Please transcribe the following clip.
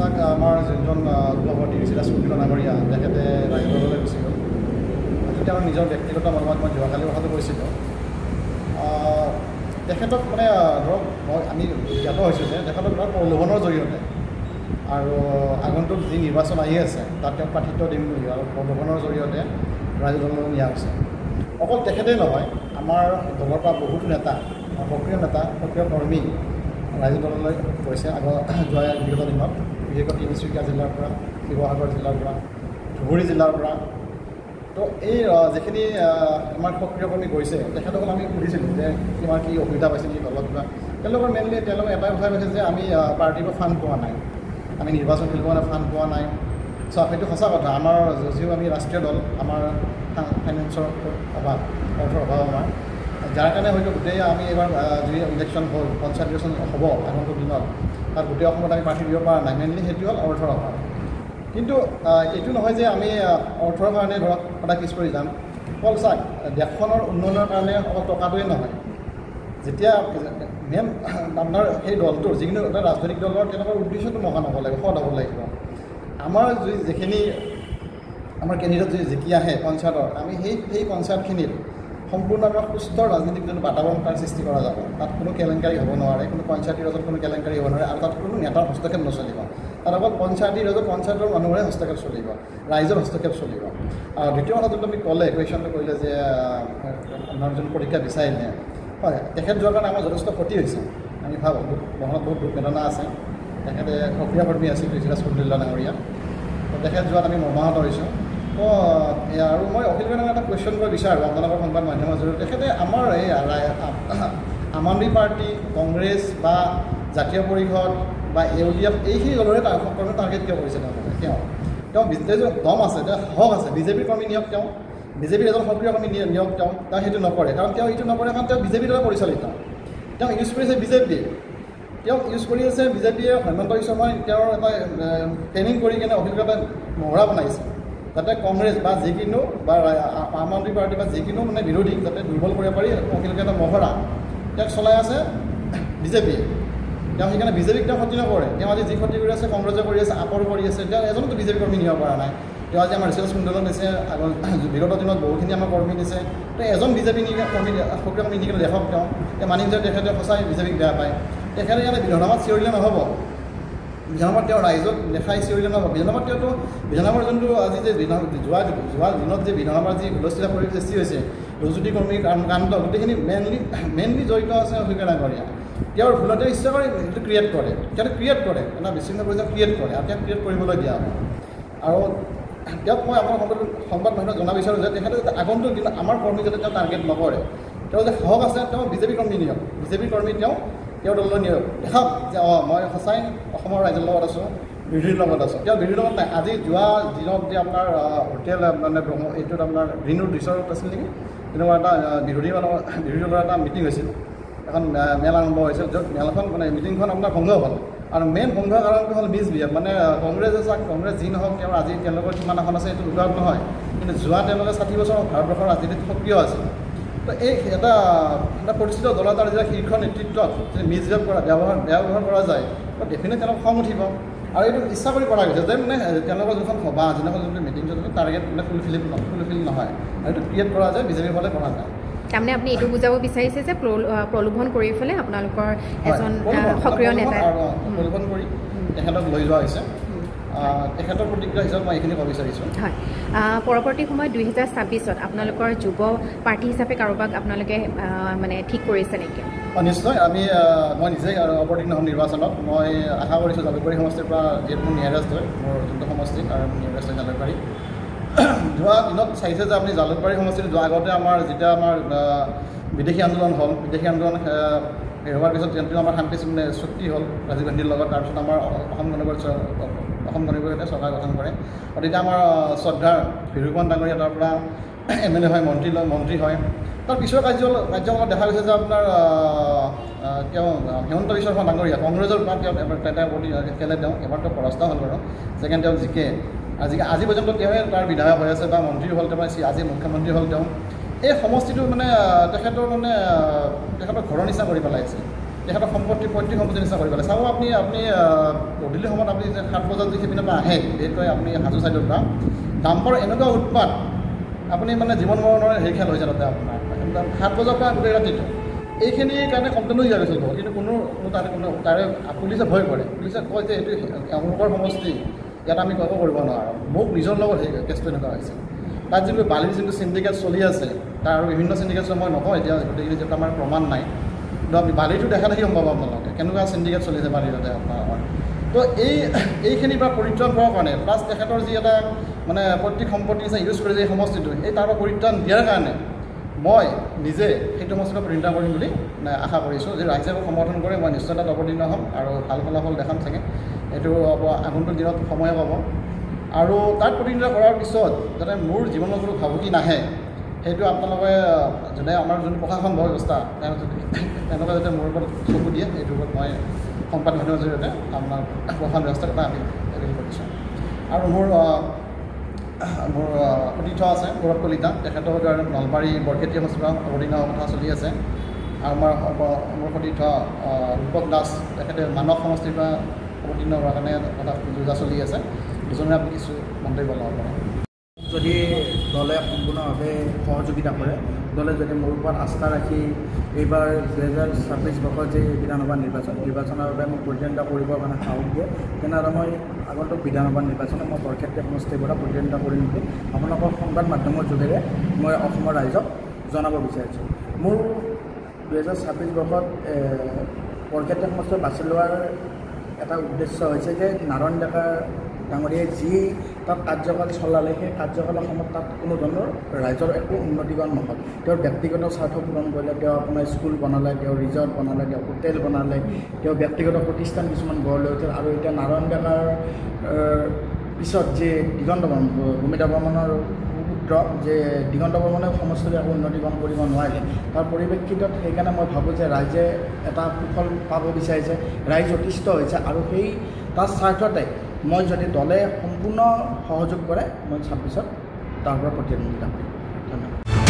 চাওক আমাৰ যোনজন সভাপতি ঋষিৰাজ কুণ্ডিল নাগৰীয়া তেখেতে ৰাইজলৈ গুচি গ'ল। তেতিয়া আমাৰ নিজৰ ব্যক্তিগত মৰ্মত মই যোৱাকালি কথাটো কৈছিলোঁ। তেখেতক মানে ধৰক আমি জ্ঞাত হৈছোঁ যে তেখেতক ধৰক প্ৰলোভনৰ জৰিয়তে আৰু আগন্তুক যি নিৰ্বাচন আহি আছে তাত তেওঁক প্ৰাৰ্থিত্ব দিম বুলি আৰু প্ৰলোভনৰ জৰিয়তে ৰাইজৰ দললৈ নিয়া হৈছে। অকল তেখেতেই নহয়, আমাৰ দলৰ পৰা বহুতো নেতা, সক্ৰিয় নেতা, সক্ৰিয় কৰ্মী ৰাইজৰ দললৈ গৈছে যোৱা বিগত দিনত, বিশেষকৈ তিনিচুকীয়া জিলাৰ পৰা, শিৱসাগৰ জিলাৰ পৰা, ধুবুৰী জিলাৰ পৰা। তো এই যিখিনি আমাৰ সক্ৰিয় কৰ্মী গৈছে তেখেতসকল আমি সুধিছিলোঁ যে কিমান কি অসুবিধা পাইছে নেকি দলত কিবা। তেওঁলোকৰ মেইনলি তেওঁলোকে এটাই কথাই কৈছে যে আমি পাৰ্টীৰ পৰা ফাণ্ড পোৱা নাই, আমি নিৰ্বাচন খেলিব কাৰণে ফাণ্ড পোৱা নাই। চ' সেইটো সঁচা কথা। আমাৰ যদিও আমি ৰাষ্ট্ৰীয় দল, আমাৰ ফাইনেন্সৰ অভাৱ, অৰ্থৰ অভাৱ আমাৰ, যাৰ কাৰণে হয়তো গোটেই আমি এইবাৰ যি ইলেকশ্যন হ'ল, পঞ্চায়ত ইলেকশ্যন হ'ব আগন্তুক দিনত, তাত গোটেই অসমত আমি প্ৰাৰ্থী দিব পৰা নাই। মেইনলি সেইটো হ'ল অৰ্থৰ অভাৱ। কিন্তু এইটো নহয় যে আমি অৰ্থৰ কাৰণে ধৰক সদায় পিছ পৰি যাম। অকল চাওক, দেশখনৰ উন্নয়নৰ কাৰণে অকল টকাটোৱেই নহয়, যেতিয়া মেইন আপোনাৰ সেই দলটোৰ যিকোনো এটা ৰাজনৈতিক দলৰ তেওঁলোকৰ উদ্দেশ্যটো মহান হ'ব লাগিব, সৎ হ'ব লাগিব। আমাৰ যিখিনি আমাৰ কেণ্ডিডেট যদি জিকি আহে পঞ্চায়তৰ, আমি সেই পঞ্চায়তখিনিত সম্পূৰ্ণ আমাৰ সুস্থ ৰাজনৈতিক যোনটো বাতাবৰণ তাৰ সৃষ্টি কৰা যাব। তাত কোনো কেলেংকাৰী হ'ব নোৱাৰে, কোনো পঞ্চায়তী ৰাজত কোনো কেলেংকাৰী হ'ব নোৱাৰে, আৰু তাত কোনো নেতাৰ হস্তক্ষেপ নচলিব। তাত অকল পঞ্চায়তী ৰাজত পঞ্চায়তৰ মানুহৰে হস্তক্ষেপ চলিব, ৰাইজৰ হস্তক্ষেপ চলিব। আৰু দ্বিতীয় কথা যোনটো আমি ক'লে, কুৱেশ্যনটো কৰিলে যে আপোনাৰ যোন পৰীক্ষা বিচাৰিলে, হয়, তেখেত যোৱাৰ কাৰণে আমাৰ যথেষ্ট ক্ষতি হৈছে। আমি ভাবোঁ মনত বহুত দুখ বেদনা আছে। তেখেতে সক্ৰিয় কৰ্মী আছিল ঋষিৰাজ কুণ্ডিল ডাঙৰীয়া। তো তেখেত যোৱাত আমি মৰ্মাহত হৈছোঁ। তো আৰু মই অখিল গগৈক এটা কুৱেশ্যন কৰিব বিচাৰোঁ আপোনালোকৰ সংবাদ মাধ্যমৰ জৰিয়তে। তেখেতে আমাৰ এই আম আদমি পাৰ্টি, কংগ্ৰেছ বা জাতীয় পৰিষদ বা UDF এইখিনি দলৰে কৰ্মী টাৰ্গেট কিয় কৰিছে তেওঁ বিজেপিৰ দম আছে, তেওঁ সাহস আছে, বিজেপিৰ কৰ্মী নিয়ক, তেওঁ বিজেপিৰ এজন সক্ৰিয় কৰ্মী নিয়ক, তেওঁ সেইটো নকৰে। কাৰণ তেওঁ এইটো নকৰে কাৰণ তেওঁ বিজেপিৰ দ্বাৰা পৰিচালিত। তেওঁ ইউজ কৰিছে বিজেপি, তেওঁ ইউজ কৰি আছে বিজেপিয়ে। হেমন্ত বিশ্ব শৰ্মাই তেওঁৰ এটা ট্ৰেইনিং কৰি কিনে অখিল গগৈক মহৰা বনাইছে, যাতে কংগ্ৰেছ বা যিকোনো বা আম আদমি পাৰ্টি বা যিকোনো মানে বিৰোধীক যাতে দুৰ্বল কৰিব পাৰি। অখিল গগৈৰ এটা মহৰা তেওঁক চলাই আছে বিজেপিয়ে। তেওঁ সেইকাৰণে বিজেপিক তেওঁ ক্ষতি নকৰে। তেওঁ আজি যি ক্ষতি কৰি আছে কংগ্ৰেছে কৰি আছে, আপৰো কৰি আছে। তেওঁ এজনতো বিজেপি কৰ্মী নিব পৰা নাই। তেওঁ আজি আমাৰ ঋষিৰাজ কুণ্ডিলক নিছে, বিগত দিনত বহুখিনি আমাৰ কৰ্মী নিছে। তেওঁ এজন বিজেপি কৰ্মী সক্ৰিয় কৰ্মী নিকিনে দেশক তেওঁ মানি যে তেখেতে সঁচাই বিজেপিক বেয়া পায়। তেখেতে ইয়াতে বিধানসভাত চিঞৰিলে নহ'ব, বিধানসভাত তেওঁ ৰাইজক দেখাই চিঞৰিলে নহ'ব। বিধানসভাত তেওঁতো বিধানসভাৰ যোনটো আজি যে যোৱা দিনত যে বিধানসভাৰ যি হুলস্থুলীয়া পৰিৱেশ সৃষ্টি হৈছে, ৰজুতি কৰ্মীৰ কাণ্ড গোটেইখিনি মেইনলি জড়িত আছে অখিল ডাঙৰীয়া। তেওঁৰ ভুলতে ইচ্ছা কৰি সেইটো ক্ৰিয়েট কৰে, এটা বিচ্ছিন্ন পৰ্যায়ত ক্ৰিয়েট কৰে, আৰু তেওঁক ক্ৰিয়েট কৰিবলৈ দিয়া হয়। আৰু তেওঁক মই আপোনাৰ সংবাদ মাধ্যমত জনাব বিচাৰোঁ যে তেখেতে যাতে আগন্তুক দিনত আমাৰ কৰ্মী যাতে তেওঁ টাৰ্গেট নকৰে। তেওঁ যে সাহস আছে, তেওঁ বিজেপি কৰ্মী নিয়ক, বিজেপি কৰ্মী তেওঁৰ দললৈ নিয়ক, দেখাওক যে মই সঁচাই অসমৰ ৰাইজৰ লগত আছোঁ, বিৰোধীৰ লগত আছোঁ। তেওঁ বিৰোধীৰ লগত নাই। আজি যোৱা দিনত যে আপোনাৰ হোটেল মানে এইটোত আপোনাৰ ৰিনুৰ ৰিচৰ্ট আছিল নেকি, তেনেকুৱা এটা বিৰোধী দলৰ এটা মিটিং হৈছিল, এখন মেল আৰম্ভ হৈছিল, য'ত মেলখন মানে মিটিংখন আপোনাৰ ভংগ হ'ল। আৰু মেইন ভংগ কাৰণটো হ'ল মিছবিহেভ। মানে কংগ্ৰেছে চাওক, কংগ্ৰেছ যি নহওক তেওঁৰ আজি তেওঁলোকৰ কিমান এখন আছে এইটো লুকাওক নহয়, কিন্তু যোৱা তেওঁলোকে 60 বছৰ ভাৰতবৰ্ষৰ ৰাজনীতিত সক্ৰিয় আছিল। তো এই এটা প্ৰতিষ্ঠিত দল এটাৰ যেতিয়া শীৰ্ষ নেতৃত্বত যদি মিছবিহেভ কৰা, বেয়া ব্যৱহাৰ কৰা যায়, তো ডেফিনেট তেওঁলোক খং উঠিব। আৰু এইটো ইচ্ছা কৰি কৰা গৈছে যে মানে তেওঁলোকৰ যোনখন সভা, যিদিনাখন যোনটো মিটিং যোনটো টাৰ্গেট মানে ফুলফিল নহয়, আৰু এইটো ক্ৰিয়েট কৰা যায়, বিজেপিৰ ফালে কৰা যায়। তাৰমানে আপুনি এইটো বুজাব বিচাৰিছে যে প্ৰলোভন কৰি পেলাই আপোনালোকৰ এজন সক্ৰিয় নেতাই প্ৰলোভন কৰি তেখেতক লৈ যোৱা হৈছে। তেখেতৰ প্ৰতিক্ৰিয়া হিচাপে মই এইখিনি ক'ব বিচাৰিছোঁ। হয়, পৰৱৰ্তী সময়ত 2026-ত আপোনালোকৰ যুৱ প্ৰাৰ্থী হিচাপে কাৰোবাক আপোনালোকে মানে ঠিক কৰিছে নেকি? নিশ্চয়। মই নিজেই অৱতীৰ্ণ হ'ম নিৰ্বাচনত। মই আশা কৰিছোঁ জালুকবাৰী সমষ্টিৰ পৰা যিহেতু মোৰ নিয়াৰেষ্ট হয়, মোৰ যোনটো সমষ্টি আৰু নিয়াৰেষ্ট হয় জালুকবাৰী। যোৱা দিনত চাইছে যে আপুনি জালুকবাৰী সমষ্টিত যোৱা আগতে আমাৰ যেতিয়া আমাৰ বিদেশী আন্দোলন হ'ল, বিদেশী আন্দোলন হেৰুৱাৰ পিছত যিহেতু আমাৰ শান্তি চুক্তি হ'ল ৰাজীৱ গান্ধীৰ লগত। তাৰপিছত আমাৰ অসম গণপৰিষদে চৰকাৰ গঠন কৰে। আৰু তেতিয়া আমাৰ শ্ৰদ্ধাৰ ভিৰুপন ডাঙৰীয়া তাৰ পৰা MLA হয়, মন্ত্ৰী হয়। তাৰ পিছৰ কাৰ্যকলাপ দেখা গৈছে যে আপোনাৰ তেওঁ হেমন্ত বিশ্ব শৰ্মা ডাঙৰীয়া কংগ্ৰেছৰ পৰা খেলে, তেওঁ এবাৰতো পৰাস্ত হ'ল বাৰু, ছেকেণ্ড তেওঁ জিকে। আজি পৰ্যন্ত তেওঁৱে তাৰ বিধায়ক হৈ আছে বা মন্ত্ৰী হ'ল, তেওঁ আজি মুখ্যমন্ত্ৰী হ'ল। তেওঁ এই সমষ্টিটো মানে তেখেতৰ ঘৰৰ নিচিনা কৰি পেলাইছে। তেখেতৰ সম্পত্তি পৈতৃক সম্পত্তি নিচিনা কৰি পেলাই চাব আপুনি গধূলি সময়ত আপুনি যে 7 বজাত যি সেইপিনৰ পৰা আহে বিশেষকৈ আপুনি হাজো ছাইডৰ পৰা ডাম্পাৰ এনেকুৱা উৎপাত আপুনি মানে জীৱন মৰণৰ হেৰি খেল হৈছে তাতে আপোনাৰ 7 বজাৰ পৰা গোটেই ৰাতিটো এইখিনিৰ কাৰণে কমপ্লেইনো দিয়া গৈছিল কিন্তু তাৰে পুলিচে ভয় কৰে পুলিচে কয় যে এইটো তেওঁলোকৰ সমষ্টি ইয়াত আমি একো কৰিব নোৱাৰোঁ মোক নিজৰ লগত সেই কেছটো এনেকুৱা হৈছে তাত যিটো বালিৰ যিটো চিণ্ডিকেট চলি আছে তাৰ আৰু বিভিন্ন চিণ্ডিকেট মই নকওঁ এতিয়া গোটেইখিনি যিটো আমাৰ প্ৰমাণ নাই কিন্তু আপুনি বালিটো দেখা দেখি গম পাব আপোনালোকে কেনেকুৱা চিণ্ডিকেট চলিছে বালিৰ তাতে আপোনাৰ তো এইখিনিৰ পৰা পৰিত্ৰাণ পোৱাৰ কাৰণে প্লাছ তেখেতৰ যি এটা মানে পৈতৃক সম্পত্তি হিচাপে ইউজ কৰি যে এই সমষ্টিটো এই তাৰ পৰা পৰিত্ৰাণ দিয়াৰ কাৰণে মই নিজে সেইটো সমষ্টিৰ পৰা পৰিত্ৰাণ কৰিম বুলি আশা কৰিছোঁ যে ৰাইজে সমৰ্থন কৰে মই নিশ্চয় তাত অৱতীৰ্ণ হ'ম আৰু ভাল ফলাফল দেখাম চাগে এইটো আগন্তুক দিনত সময়ে পাব আৰু তাত প্ৰতিনিধিত্ব কৰাৰ পিছত যাতে মোৰ জীৱনত কোনো ভাবুকি নাহে সেইটো আপোনালোকে যেনে আমাৰ যোনটো প্ৰশাসন ব্যৱস্থা তেওঁলোকে যাতে মোৰ ওপৰত চকু দিয়ে এইটোৰ ওপৰত মই সংবাদ মাধ্যমৰ জৰিয়তে আপোনাৰ প্ৰশাসন ব্যৱস্থাৰ এটা আমি হেৰি কৰিছোঁ আৰু মোৰ সতীৰ্থ আছে গৌৰৱ কলিতা তেখেতৰ কাৰণে নলবাৰী বৰখেতি সমষ্টিৰ পৰা অৱতীৰ্ণ হোৱাৰ কথা চলি আছে আৰু মোৰ সতীৰ্থ ৰূপক দাস তেখেতে মানৱ সমষ্টিৰ পৰা অৱতীৰ্ণ হোৱাৰ কাৰণে এটা যোজা চলি আছে দুজনে আপুনি কিছু মন্তব্য ল'ব পাৰে যদি দলে সম্পূৰ্ণভাৱে সহযোগিতা কৰে দলে যদি মোৰ ওপৰত আস্থা ৰাখি এইবাৰ 2026 বৰ্ষৰ যি বিধানসভা নিৰ্বাচনৰ বাবে মোক প্ৰতিদ্বন্দ্বিতা কৰিবৰ কাৰণে সাহস দিয়ে তেনেহ'লে মই আগন্তুক বিধানসভা নিৰ্বাচনত মই বৰক্ষেত্ৰী সমষ্টিৰ পৰা প্ৰতিদ্বন্দ্বিতা কৰিম বুলি আপোনালোকৰ সংবাদ মাধ্যমৰ যোগেৰে মই অসমৰ ৰাইজক জনাব বিচাৰিছোঁ মোৰ 2026 বৰ্ষত বৰক্ষেত্ৰী সমষ্টি বাছি লোৱাৰ এটা উদ্দেশ্য হৈছে যে নাৰায়ণ ডেকা ডাঙৰীয়াই যি তাত কাৰ্যকাল চলালে সেই কাৰ্যকালৰ সময়ত তাত কোনো ধৰণৰ ৰাইজৰ একো উন্নতিকৰণ নহ'ল তেওঁৰ ব্যক্তিগত স্বাৰ্থ পূৰণ কৰিলে তেওঁ আপোনাৰ স্কুল বনালে তেওঁ ৰিজৰ্ট বনালে তেওঁ হোটেল বনালে তেওঁ ব্যক্তিগত প্ৰতিষ্ঠান কিছুমান গঢ় লৈ উঠিল আৰু এতিয়া নাৰায়ণ ডেকাৰ পিছত যে দিগন্ত বৰ্মন ভূমিতা বৰ্মনৰ পুত্ৰ যে দিগন্ত বৰ্মনে সমষ্টিৰ একো উন্নতিকৰণ কৰিব নোৱাৰিলে তাৰ পৰিপ্ৰেক্ষিতত সেইকাৰণে মই ভাবোঁ যে ৰাইজে এটা সুফল পাব বিচাৰিছে ৰাইজ অতিষ্ঠ হৈছে আৰু সেই তাৰ স্বাৰ্থতে মই যদি দলে সম্পূৰ্ণ সহযোগ কৰে মই 26ত তাৰ পৰা প্ৰতিদ্বন্দ্বিতা কৰিম ধন্যবাদ